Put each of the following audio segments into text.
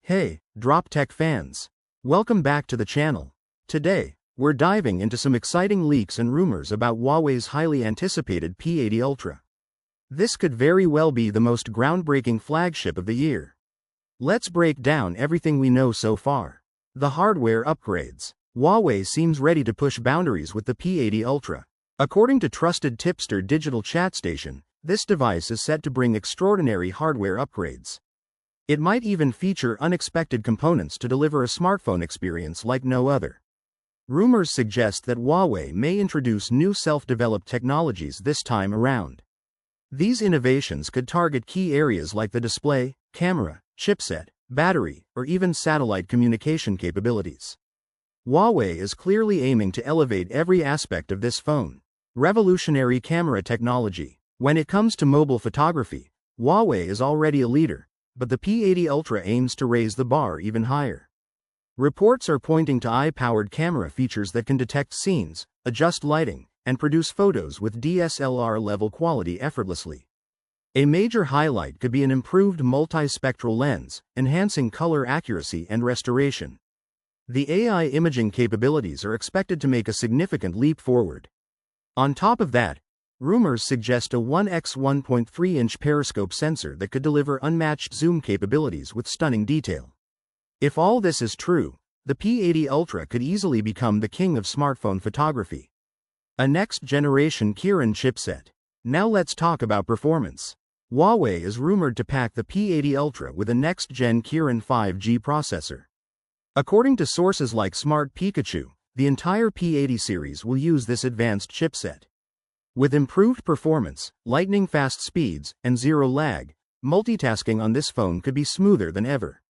Hey, Drop Tech fans! Welcome back to the channel. Today, we're diving into some exciting leaks and rumors about Huawei's highly anticipated P80 Ultra. This could very well be the most groundbreaking flagship of the year. Let's break down everything we know so far. The hardware upgrades. Huawei seems ready to push boundaries with the P80 Ultra. According to trusted tipster Digital Chat Station, this device is set to bring extraordinary hardware upgrades. It might even feature unexpected components to deliver a smartphone experience like no other. Rumors suggest that Huawei may introduce new self-developed technologies this time around. These innovations could target key areas like the display, camera, chipset, battery, or even satellite communication capabilities. Huawei is clearly aiming to elevate every aspect of this phone. Revolutionary camera technology. When it comes to mobile photography, Huawei is already a leader, but the P80 Ultra aims to raise the bar even higher. Reports are pointing to eye-powered camera features that can detect scenes, adjust lighting, and produce photos with DSLR-level quality effortlessly. A major highlight could be an improved multispectral lens, enhancing color accuracy and restoration. The AI imaging capabilities are expected to make a significant leap forward. On top of that, rumors suggest a 1x 1.3-inch periscope sensor that could deliver unmatched zoom capabilities with stunning detail. If all this is true, the P80 Ultra could easily become the king of smartphone photography. A next-generation Kirin chipset. Now let's talk about performance. Huawei is rumored to pack the P80 Ultra with a next-gen Kirin 5G processor. According to sources like Smart Pikachu, the entire P80 series will use this advanced chipset. With improved performance, lightning-fast speeds, and zero lag, multitasking on this phone could be smoother than ever.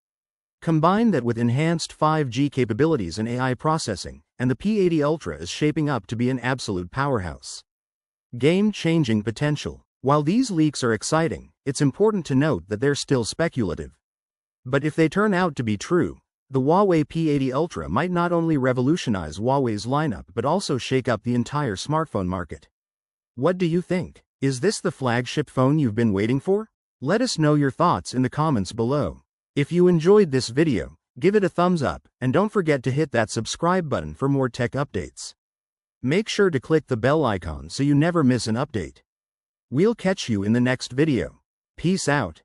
Combine that with enhanced 5G capabilities and AI processing, and the P80 Ultra is shaping up to be an absolute powerhouse. Game-changing potential. While these leaks are exciting, it's important to note that they're still speculative. But if they turn out to be true, the Huawei P80 Ultra might not only revolutionize Huawei's lineup but also shake up the entire smartphone market. What do you think? Is this the flagship phone you've been waiting for? Let us know your thoughts in the comments below. If you enjoyed this video, give it a thumbs up, and don't forget to hit that subscribe button for more tech updates. Make sure to click the bell icon so you never miss an update. We'll catch you in the next video. Peace out.